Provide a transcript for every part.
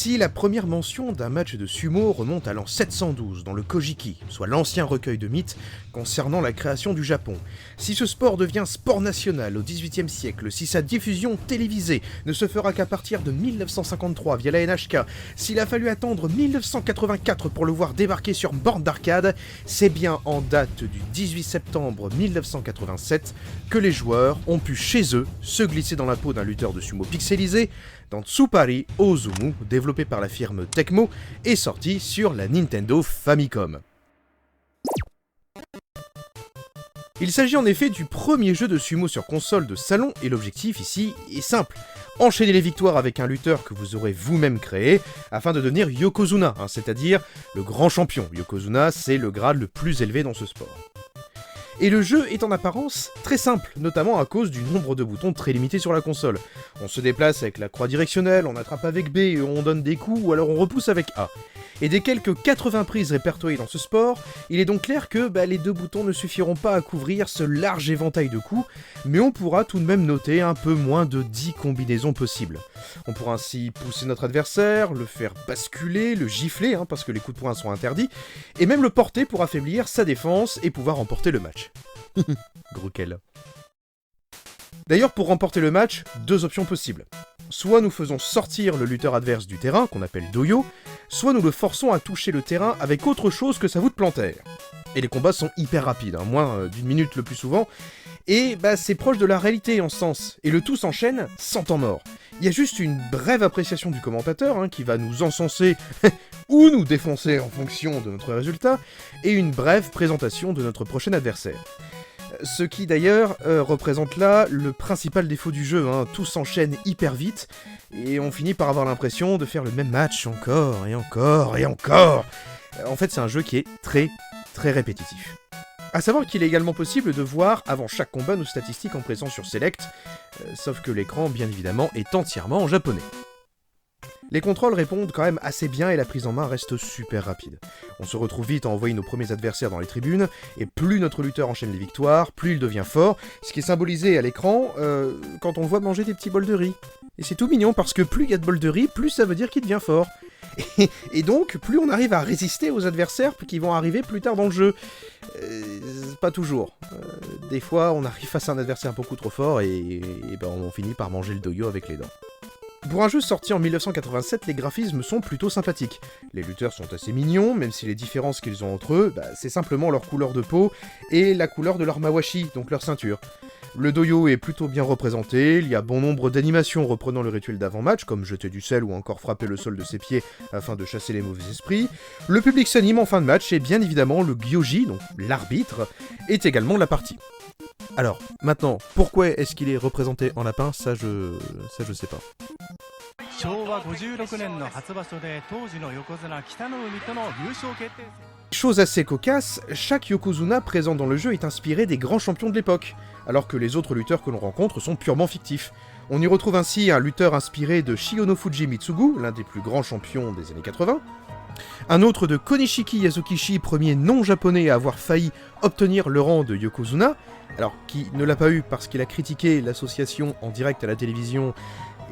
Si la première mention d'un match de sumo remonte à l'an 712 dans le Kojiki, soit l'ancien recueil de mythes concernant la création du Japon, si ce sport devient sport national au XVIIIe siècle, si sa diffusion télévisée ne se fera qu'à partir de 1953 via la NHK, s'il a fallu attendre 1984 pour le voir débarquer sur borne d'arcade, c'est bien en date du 18 septembre 1987 que les joueurs ont pu chez eux se glisser dans la peau d'un lutteur de sumo pixelisé dans Tsupari Ozumu, développé par la firme Tecmo et sorti sur la Nintendo Famicom. Il s'agit en effet du premier jeu de sumo sur console de salon et l'objectif ici est simple. Enchaîner les victoires avec un lutteur que vous aurez vous-même créé afin de devenir Yokozuna, c'est-à-dire le grand champion. Yokozuna, c'est le grade le plus élevé dans ce sport. Et le jeu est en apparence très simple, notamment à cause du nombre de boutons très limité sur la console. On se déplace avec la croix directionnelle, on attrape avec B, et on donne des coups ou alors on repousse avec A. Et des quelques 80 prises répertoriées dans ce sport, il est donc clair que les deux boutons ne suffiront pas à couvrir ce large éventail de coups, mais on pourra tout de même noter un peu moins de 10 combinaisons possibles. On pourra ainsi pousser notre adversaire, le faire basculer, le gifler, parce que les coups de poing sont interdits, et même le porter pour affaiblir sa défense et pouvoir remporter le match. Gros quel. D'ailleurs, pour remporter le match, deux options possibles. Soit nous faisons sortir le lutteur adverse du terrain, qu'on appelle doyo, soit nous le forçons à toucher le terrain avec autre chose que sa voûte plantaire. Et les combats sont hyper rapides, moins d'une minute le plus souvent, et c'est proche de la réalité en ce sens, et le tout s'enchaîne sans temps mort. Il y a juste une brève appréciation du commentateur, qui va nous encenser ou nous défoncer en fonction de notre résultat, et une brève présentation de notre prochain adversaire. Ce qui d'ailleurs représente là le principal défaut du jeu, tout s'enchaîne hyper vite, et on finit par avoir l'impression de faire le même match encore et encore et encore. En fait c'est un jeu qui est très très répétitif. A savoir qu'il est également possible de voir avant chaque combat nos statistiques en pressant sur Select, sauf que l'écran bien évidemment est entièrement en japonais. Les contrôles répondent quand même assez bien et la prise en main reste super rapide. On se retrouve vite à envoyer nos premiers adversaires dans les tribunes, et plus notre lutteur enchaîne les victoires, plus il devient fort, ce qui est symbolisé à l'écran quand on le voit manger des petits bols de riz. Et c'est tout mignon parce que plus il y a de bols de riz, plus ça veut dire qu'il devient fort. Et donc, plus on arrive à résister aux adversaires qui vont arriver plus tard dans le jeu. Pas toujours. Des fois, on arrive face à un adversaire beaucoup trop fort et on finit par manger le doyo avec les dents. Pour un jeu sorti en 1987, les graphismes sont plutôt sympathiques. Les lutteurs sont assez mignons, même si les différences qu'ils ont entre eux, c'est simplement leur couleur de peau et la couleur de leur mawashi, donc leur ceinture. Le doyo est plutôt bien représenté, il y a bon nombre d'animations reprenant le rituel d'avant-match, comme jeter du sel ou encore frapper le sol de ses pieds afin de chasser les mauvais esprits. Le public s'anime en fin de match et bien évidemment le gyoji, donc l'arbitre, est également la partie. Alors, maintenant, pourquoi est-ce qu'il est représenté en lapin, ça je sais pas. Chose assez cocasse, chaque Yokozuna présent dans le jeu est inspiré des grands champions de l'époque, alors que les autres lutteurs que l'on rencontre sont purement fictifs. On y retrouve ainsi un lutteur inspiré de Shigenofuji Mitsugu, l'un des plus grands champions des années 80, un autre de Konishiki Yasukishi, premier non-japonais à avoir failli obtenir le rang de Yokozuna, alors qui ne l'a pas eu parce qu'il a critiqué l'association en direct à la télévision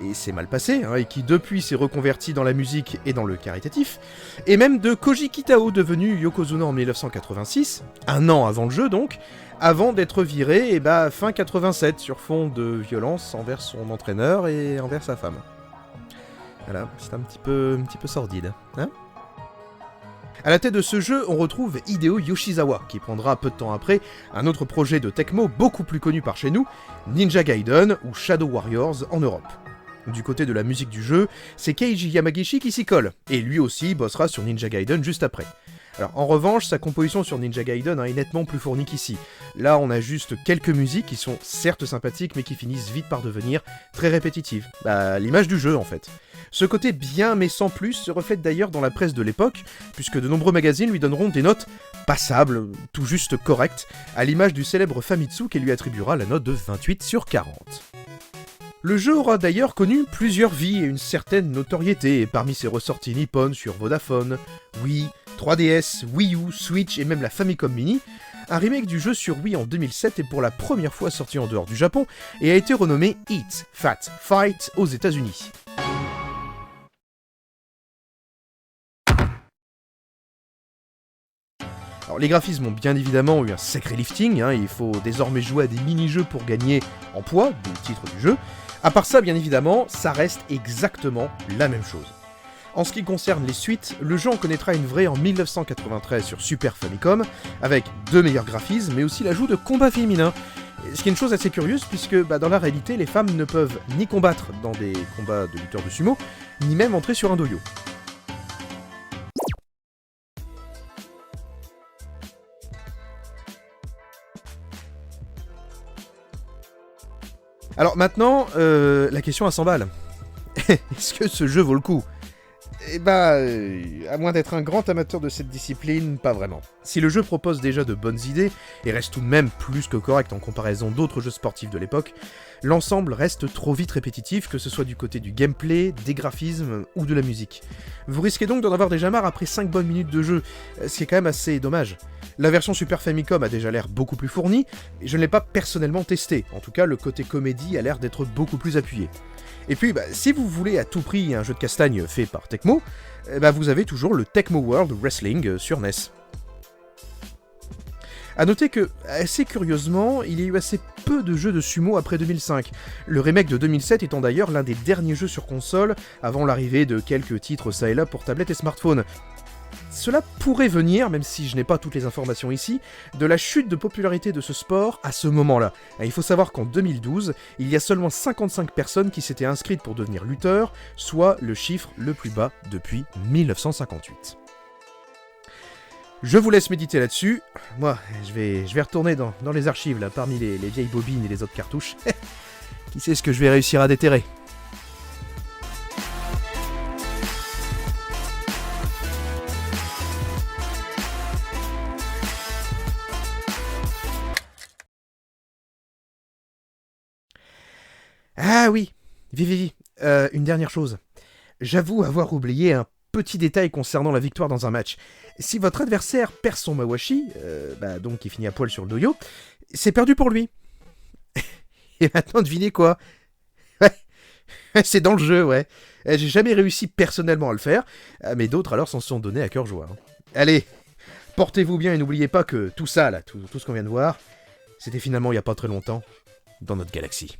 et c'est mal passé, et qui depuis s'est reconverti dans la musique et dans le caritatif, et même de Koji Kitao, devenu Yokozuna en 1986, un an avant le jeu donc, avant d'être viré fin 87 sur fond de violence envers son entraîneur et envers sa femme. Voilà, c'est un petit peu sordide, À la tête de ce jeu, on retrouve Hideo Yoshizawa, qui prendra peu de temps après un autre projet de Tecmo beaucoup plus connu par chez nous, Ninja Gaiden ou Shadow Warriors en Europe. Du côté de la musique du jeu, c'est Keiji Yamagishi qui s'y colle, et lui aussi bossera sur Ninja Gaiden juste après. Alors en revanche, sa composition sur Ninja Gaiden est nettement plus fournie qu'ici. Là, on a juste quelques musiques qui sont certes sympathiques, mais qui finissent vite par devenir très répétitives. L'image du jeu en fait. Ce côté bien mais sans plus se reflète d'ailleurs dans la presse de l'époque, puisque de nombreux magazines lui donneront des notes passables, tout juste correctes, à l'image du célèbre Famitsu qui lui attribuera la note de 28 sur 40. Le jeu aura d'ailleurs connu plusieurs vies et une certaine notoriété, parmi ses ressorties nippones sur Vodafone, Wii, 3DS, Wii U, Switch et même la Famicom Mini. Un remake du jeu sur Wii en 2007 est pour la première fois sorti en dehors du Japon et a été renommé Eat, Fat, Fight aux États-Unis. Alors les graphismes ont bien évidemment eu un sacré lifting, hein, il faut désormais jouer à des mini-jeux pour gagner en poids, d'où le titre du jeu. À part ça, bien évidemment, ça reste exactement la même chose. En ce qui concerne les suites, le jeu en connaîtra une vraie en 1993 sur Super Famicom, avec de meilleurs graphismes, mais aussi l'ajout de combats féminins. Ce qui est une chose assez curieuse, puisque dans la réalité, les femmes ne peuvent ni combattre dans des combats de lutteurs de sumo, ni même entrer sur un dojo. Alors maintenant, la question à 100 balles. Est-ce que ce jeu vaut le coup ? À moins d'être un grand amateur de cette discipline, pas vraiment. Si le jeu propose déjà de bonnes idées, et reste tout de même plus que correct en comparaison d'autres jeux sportifs de l'époque, l'ensemble reste trop vite répétitif, que ce soit du côté du gameplay, des graphismes ou de la musique. Vous risquez donc d'en avoir déjà marre après 5 bonnes minutes de jeu, ce qui est quand même assez dommage. La version Super Famicom a déjà l'air beaucoup plus fournie, et je ne l'ai pas personnellement testé, en tout cas le côté comédie a l'air d'être beaucoup plus appuyé. Et puis, si vous voulez à tout prix un jeu de castagne fait par Tecmo, vous avez toujours le Tecmo World Wrestling sur NES. A noter que, assez curieusement, il y a eu assez peu de jeux de sumo après 2005, le remake de 2007 étant d'ailleurs l'un des derniers jeux sur console, avant l'arrivée de quelques titres ça et là pour tablette et smartphone. Cela pourrait venir, même si je n'ai pas toutes les informations ici, de la chute de popularité de ce sport à ce moment-là. Il faut savoir qu'en 2012, il y a seulement 55 personnes qui s'étaient inscrites pour devenir lutteurs, soit le chiffre le plus bas depuis 1958. Je vous laisse méditer là-dessus. Moi, je vais retourner dans les archives, là, parmi les vieilles bobines et les autres cartouches. Qui sait ce que je vais réussir à déterrer ? Ah oui, Vivi, une dernière chose. J'avoue avoir oublié un petit détail concernant la victoire dans un match. Si votre adversaire perd son Mawashi, donc qui finit à poil sur le doyo, c'est perdu pour lui. Et maintenant, devinez quoi ? Ouais, c'est dans le jeu, ouais. J'ai jamais réussi personnellement à le faire, mais d'autres alors s'en sont donnés à cœur joie. Allez, portez-vous bien et n'oubliez pas que tout ça, là, tout ce qu'on vient de voir, c'était finalement il y a pas très longtemps, dans notre galaxie.